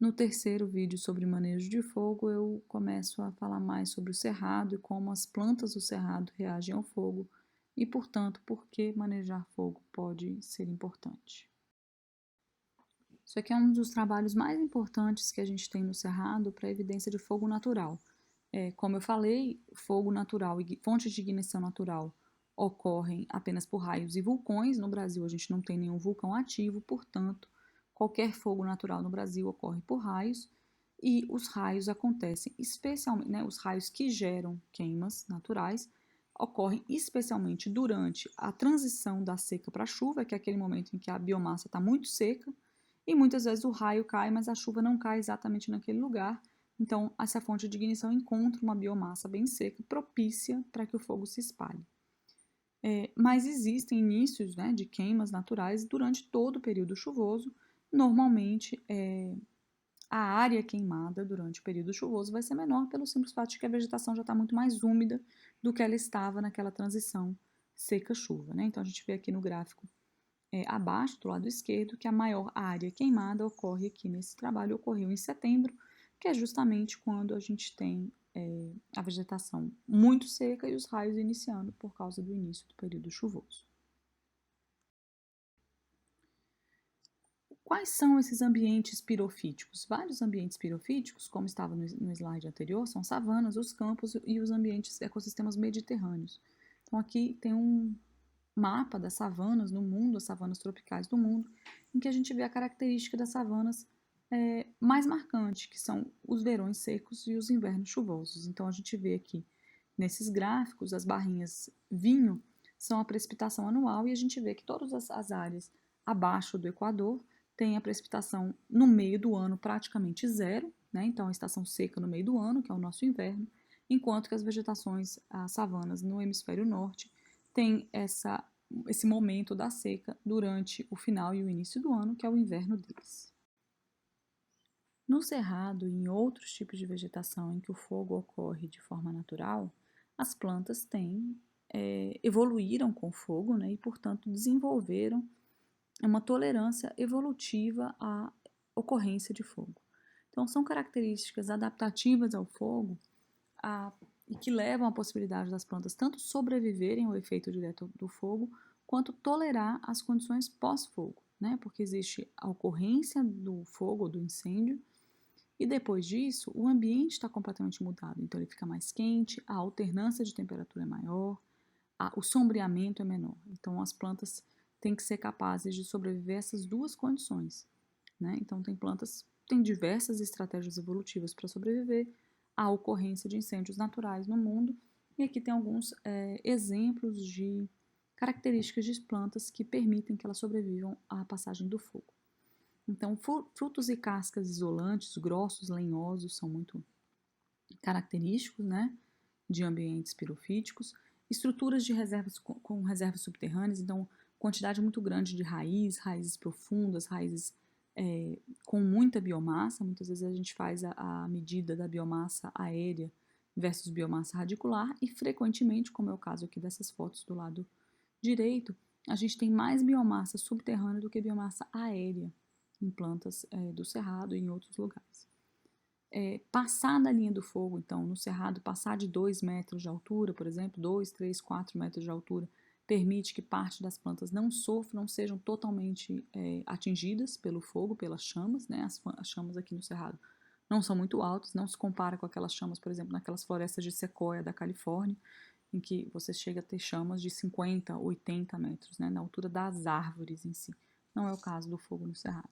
No terceiro vídeo sobre manejo de fogo, eu começo a falar mais sobre o cerrado e como as plantas do cerrado reagem ao fogo e, portanto, por que manejar fogo pode ser importante. Isso aqui é um dos trabalhos mais importantes que a gente tem no cerrado para evidência de fogo natural. Como eu falei, fogo natural e fontes de ignição natural ocorrem apenas por raios e vulcões. No Brasil, a gente não tem nenhum vulcão ativo, portanto, qualquer fogo natural no Brasil ocorre por raios, e os raios acontecem especialmente, né, os raios que geram queimas naturais ocorrem especialmente durante a transição da seca para a chuva, que é aquele momento em que a biomassa está muito seca, e muitas vezes o raio cai, mas a chuva não cai exatamente naquele lugar. Então, essa fonte de ignição encontra uma biomassa bem seca, propícia para que o fogo se espalhe. Mas existem inícios, né, de queimas naturais durante todo o período chuvoso. Normalmente, a área queimada durante o período chuvoso vai ser menor pelo simples fato de que a vegetação já está muito mais úmida do que ela estava naquela transição seca-chuva, né? Então, a gente vê aqui no gráfico abaixo, do lado esquerdo, que a maior área queimada ocorre aqui nesse trabalho, ocorreu em setembro, que é justamente quando a gente tem a vegetação muito seca e os raios iniciando por causa do início do período chuvoso. Quais são esses ambientes pirofíticos? Vários ambientes pirofíticos, como estava no slide anterior, são savanas, os campos e os ambientes ecossistemas mediterrâneos. Então aqui tem um mapa das savanas no mundo, as savanas tropicais do mundo, em que a gente vê a característica das savanas mais marcante, que são os verões secos e os invernos chuvosos. Então a gente vê aqui nesses gráficos, as barrinhas vinho são a precipitação anual, e a gente vê que todas as áreas abaixo do Equador têm a precipitação no meio do ano praticamente zero, né? Então a estação seca no meio do ano, que é o nosso inverno, enquanto que as vegetações, as savanas no hemisfério norte, têm esse momento da seca durante o final e o início do ano, que é o inverno deles. No cerrado e em outros tipos de vegetação em que o fogo ocorre de forma natural, as plantas evoluíram com o fogo, né, e, portanto, desenvolveram uma tolerância evolutiva à ocorrência de fogo. Então, são características adaptativas ao fogo e que levam à possibilidade das plantas tanto sobreviverem ao efeito direto do fogo, quanto tolerar as condições pós-fogo, né? Porque existe a ocorrência do fogo ou do incêndio, e depois disso o ambiente está completamente mudado. Então ele fica mais quente, a alternância de temperatura é maior, o sombreamento é menor. Então as plantas têm que ser capazes de sobreviver a essas duas condições, né? Então tem diversas estratégias evolutivas para sobreviver à ocorrência de incêndios naturais no mundo, e aqui tem alguns exemplos de características de plantas que permitem que elas sobrevivam à passagem do fogo. Então, frutos e cascas isolantes, grossos, lenhosos, são muito característicos, né, de ambientes pirofíticos. Estruturas de reservas com reservas subterrâneas, então, quantidade muito grande de raízes profundas, raízes com muita biomassa. Muitas vezes a gente faz a medida da biomassa aérea versus biomassa radicular, e frequentemente, como é o caso aqui dessas fotos do lado direito, a gente tem mais biomassa subterrânea do que biomassa aérea em plantas do cerrado e em outros lugares. Passar da linha do fogo, então, no cerrado, passar de 2 metros de altura, por exemplo, 2, 3, 4 metros de altura, permite que parte das plantas não sofram, sejam totalmente atingidas pelo fogo, pelas chamas, né? As chamas aqui no cerrado não são muito altas, não se compara com aquelas chamas, por exemplo, naquelas florestas de sequoia da Califórnia, em que você chega a ter chamas de 50, 80 metros, né? Na altura das árvores em si. Não é o caso do fogo no cerrado.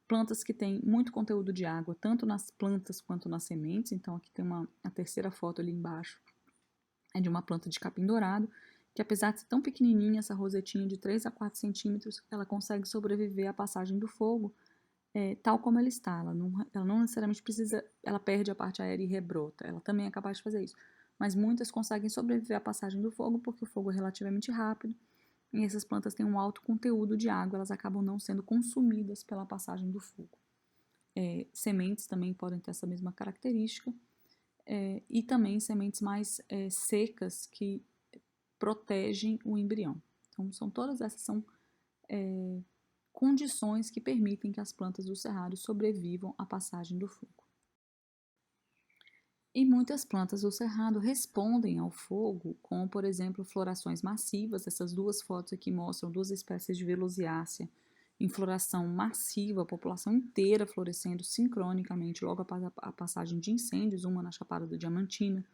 Plantas que têm muito conteúdo de água, tanto nas plantas quanto nas sementes. Então aqui tem a terceira foto ali embaixo, é de uma planta de capim dourado, que apesar de ser tão pequenininha, essa rosetinha de 3 a 4 centímetros, ela consegue sobreviver à passagem do fogo, tal como ela está. Ela não necessariamente precisa, ela perde a parte aérea e rebrota, ela também é capaz de fazer isso. Mas muitas conseguem sobreviver à passagem do fogo, porque o fogo é relativamente rápido, e essas plantas têm um alto conteúdo de água, elas acabam não sendo consumidas pela passagem do fogo. Sementes também podem ter essa mesma característica, e também sementes mais secas que protegem o embrião. Então, todas essas são condições que permitem que as plantas do cerrado sobrevivam à passagem do fogo. E muitas plantas do cerrado respondem ao fogo com, por exemplo, florações massivas. Essas duas fotos aqui mostram duas espécies de Velusiácea em floração massiva, a população inteira florescendo sincronicamente logo após a passagem de incêndios, uma na Chapada do Diamantina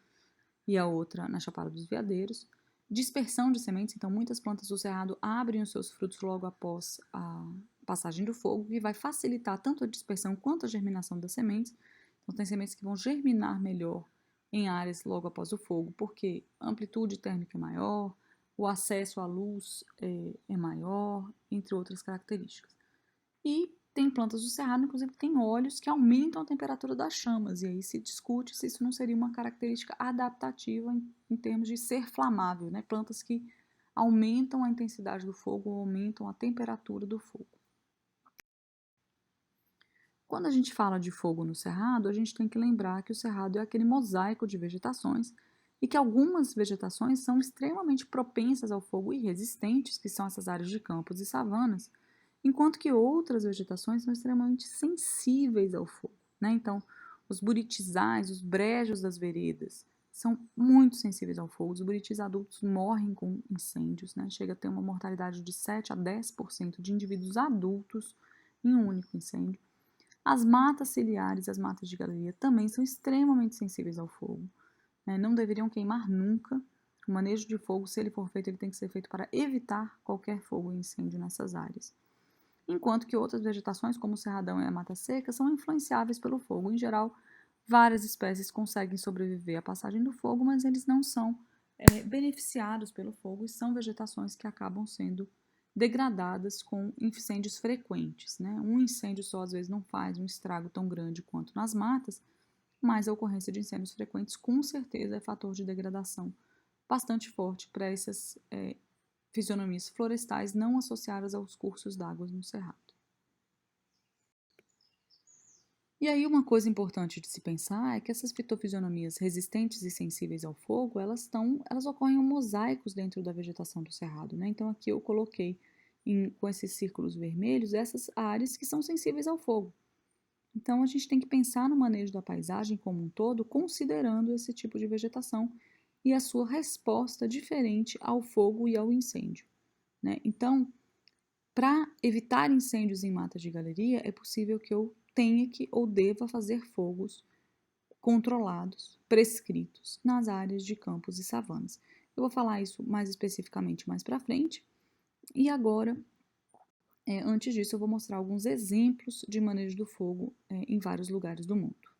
e a outra na Chapada dos Veadeiros. Dispersão de sementes, então muitas plantas do cerrado abrem os seus frutos logo após a passagem do fogo, e vai facilitar tanto a dispersão quanto a germinação das sementes. Então, tem sementes que vão germinar melhor em áreas logo após o fogo, porque a amplitude térmica é maior, o acesso à luz é maior, entre outras características. E tem plantas do cerrado, inclusive, que têm óleos que aumentam a temperatura das chamas, e aí se discute se isso não seria uma característica adaptativa em termos de ser flamável, né? Plantas que aumentam a intensidade do fogo ou aumentam a temperatura do fogo. Quando a gente fala de fogo no cerrado, a gente tem que lembrar que o cerrado é aquele mosaico de vegetações e que algumas vegetações são extremamente propensas ao fogo e resistentes, que são essas áreas de campos e savanas, enquanto que outras vegetações são extremamente sensíveis ao fogo, né? Então, os buritizais, os brejos das veredas, são muito sensíveis ao fogo. Os buritis adultos morrem com incêndios, né? Chega a ter uma mortalidade de 7 a 10% de indivíduos adultos em um único incêndio. As matas ciliares, as matas de galeria, também são extremamente sensíveis ao fogo, né? Não deveriam queimar nunca. O manejo de fogo, se ele for feito, ele tem que ser feito para evitar qualquer fogo e incêndio nessas áreas. Enquanto que outras vegetações, como o cerradão e a mata seca, são influenciáveis pelo fogo. Em geral, várias espécies conseguem sobreviver à passagem do fogo, mas eles não são beneficiados pelo fogo e são vegetações que acabam sendo degradadas com incêndios frequentes, né? Um incêndio só às vezes não faz um estrago tão grande quanto nas matas, mas a ocorrência de incêndios frequentes com certeza é fator de degradação bastante forte para essas fisionomias florestais não associadas aos cursos d'água no cerrado. E aí uma coisa importante de se pensar é que essas fitofisionomias resistentes e sensíveis ao fogo, elas ocorrem em mosaicos dentro da vegetação do cerrado, né? Então aqui eu coloquei com esses círculos vermelhos essas áreas que são sensíveis ao fogo. Então a gente tem que pensar no manejo da paisagem como um todo, considerando esse tipo de vegetação e a sua resposta diferente ao fogo e ao incêndio, né? Então, para evitar incêndios em matas de galeria, é possível que eu tenha que ou deva fazer fogos controlados, prescritos, nas áreas de campos e savanas. Eu vou falar isso mais especificamente mais para frente. E agora, antes disso, eu vou mostrar alguns exemplos de manejo do fogo em vários lugares do mundo.